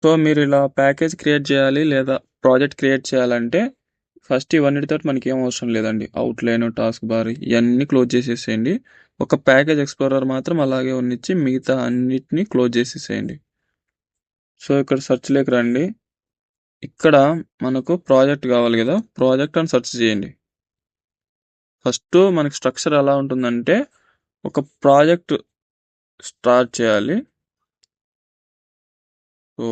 So మీరు ఇలా package create చేయాలి లేదా ప్రాజెక్ట్ క్రియేట్ చేయాలంటే ఫస్ట్ ఇవన్నిటితో మనకి ఏం అవసరం లేదండి. అవుట్లైన్, టాస్క్ బార్ ఇవన్నీ క్లోజ్ చేసేసేయండి. ఒక ప్యాకేజ్ ఎక్స్ప్లోరర్ మాత్రం అలాగే ఉన్నిచ్చి మిగతా అన్నిటిని క్లోజ్ చేసేసేయండి. సో ఇక్కడ సెర్చ్లోకి రండి. ఇక్కడ మనకు ప్రాజెక్ట్ కావాలి కదా, ప్రాజెక్ట్ అని సెర్చ్ చేయండి. ఫస్ట్ మనకి స్ట్రక్చర్ ఎలా ఉంటుందంటే ఒక ప్రాజెక్ట్ స్టార్ట్ చేయాలి. సో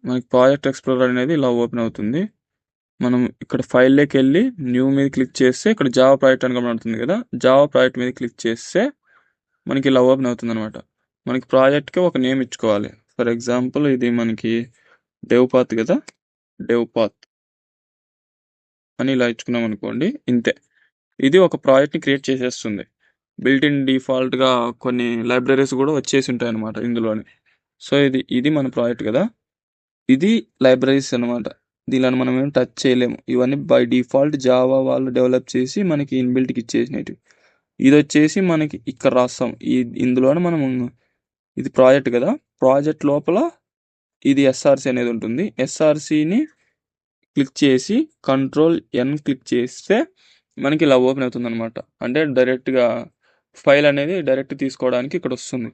మనకి ప్రాజెక్ట్ ఎక్స్ప్లోరర్ అనేది ఇలా ఓపెన్ అవుతుంది. మనం ఇక్కడ ఫైల్లోకి వెళ్ళి న్యూ మీద క్లిక్ చేస్తే ఇక్కడ జావా ప్రాజెక్ట్ అని కనబడుతుంది కదా, జావా ప్రాజెక్ట్ మీద క్లిక్ చేస్తే మనకి ఇలా ఓపెన్ అవుతుంది అనమాట. మనకి ప్రాజెక్ట్కి ఒక నేమ్ ఇచ్చుకోవాలి. ఫర్ ఎగ్జాంపుల్ ఇది మనకి డెవ్పాత్ కదా, డెవ్పాత్ అని ఇలా ఇచ్చుకున్నాం అనుకోండి. ఇంతే, ఇది ఒక ప్రాజెక్ట్ని క్రియేట్ చేసేస్తుంది. బిల్ట్ ఇన్ డిఫాల్ట్గా కొన్ని లైబ్రరీస్ కూడా వచ్చేసి ఉంటాయి అనమాట ఇందులోని. సో ఇది మన ప్రాజెక్ట్ కదా, ఇది లైబ్రరీస్ అనమాట. దీనిని మనం ఏం టచ్ చేయలేము. ఇవన్నీ బై డిఫాల్ట్ జావా వాళ్ళు డెవలప్ చేసి మనకి ఇన్బిల్ట్కి ఇచ్చేసినవి. ఇది వచ్చేసి మనకి ఇక్కడ రాస్తాం. ఇందులోనే మనం ఇది ప్రాజెక్ట్ కదా, ప్రాజెక్ట్ లోపల ఇది ఎస్ఆర్సి అనేది ఉంటుంది. ఎస్ఆర్సిని క్లిక్ చేసి Ctrl+N క్లిక్ చేస్తే మనకి ఇలా ఓపెన్ అవుతుంది అనమాట. అంటే డైరెక్ట్గా ఫైల్ అనేది డైరెక్ట్ తీసుకోవడానికి ఇక్కడ వస్తుంది.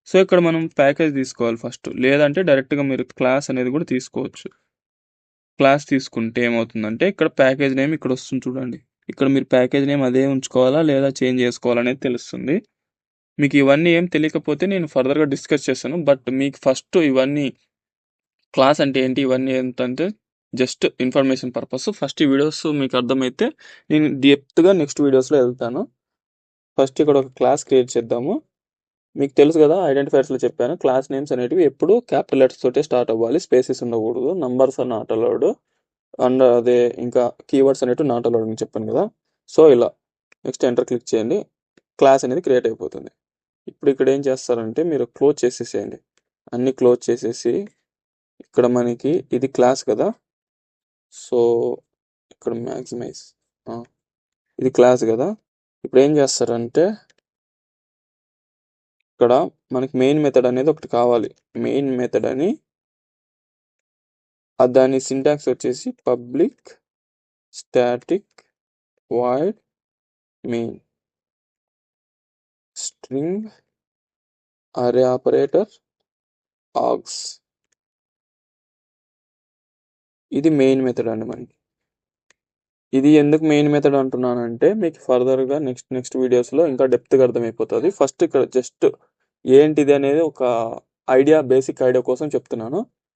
సో ఇక్కడ మనం ప్యాకేజ్ తీసుకోవాలి ఫస్ట్, లేదంటే డైరెక్ట్గా మీరు క్లాస్ అనేది కూడా తీసుకోవచ్చు. క్లాస్ తీసుకుంటే ఏమవుతుందంటే ఇక్కడ ప్యాకేజ్ నేమ్ ఇక్కడ వస్తుంది చూడండి. ఇక్కడ మీరు ప్యాకేజ్ నేమ్ అదే ఉంచుకోవాలా లేదా చేంజ్ చేసుకోవాలనేది తెలుస్తుంది. మీకు ఇవన్నీ ఏం తెలియకపోతే నేను ఫర్దర్గా డిస్కస్ చేస్తాను. బట్ మీకు ఫస్ట్ ఇవన్నీ క్లాస్ అంటే ఏంటి, ఇవన్నీ ఏంటంటే జస్ట్ ఇన్ఫర్మేషన్ పర్పస్. ఫస్ట్ ఈ వీడియోస్ మీకు అర్థమైతే నేను డెప్త్గా నెక్స్ట్ వీడియోస్లో వెళ్తాను. ఫస్ట్ ఇక్కడ ఒక క్లాస్ క్రియేట్ చేద్దాము. మీకు తెలుసు కదా, ఐడెంటిఫైర్స్లో చెప్పాను, క్లాస్ నేమ్స్ అనేటివి ఎప్పుడు క్యాపిటల్ లెటర్స్ తోటే స్టార్ట్ అవ్వాలి, స్పేసెస్ ఉండకూడదు, numbers are not allowed, and అదే ఇంకా కీవర్డ్స్ అనేటివి నాట్ అలౌడ్ అని చెప్పాను కదా. సో ఇలా నెక్స్ట్ ఎంటర్ క్లిక్ చేయండి, క్లాస్ అనేది క్రియేట్ అయిపోతుంది. ఇప్పుడు ఇక్కడ ఏం చేస్తారంటే మీరు క్లోజ్ చేసేసేయండి, అన్ని క్లోజ్ చేసేసి ఇక్కడ మనకి ఇది క్లాస్ కదా, సో ఇక్కడ మ్యాక్సిమైజ్, ఇది క్లాస్ కదా. ఇప్పుడు ఏం చేస్తారంటే ఇక్కడ మనకి మెయిన్ మెథడ్ అనేది ఒకటి కావాలి. మెయిన్ మెథడ్ అని దాని సింటాక్స్ వచ్చేసి public static void main string అరే ఆపరేటర్ ఆగ్స్. ఇది మెయిన్ మెథడ్ అండి మనకి. ఇది ఎందుకు మెయిన్ మెథడ్ అంటున్నానంటే మీకు ఫర్దర్గా నెక్స్ట్ వీడియోస్లో ఇంకా డెప్త్గా అర్థమైపోతుంది. ఫస్ట్ ఇక్కడ జస్ట్ ఏంటిది అనేది ఒక ఐడియా, బేసిక్ ఐడియా కోసం చెప్తున్నాను.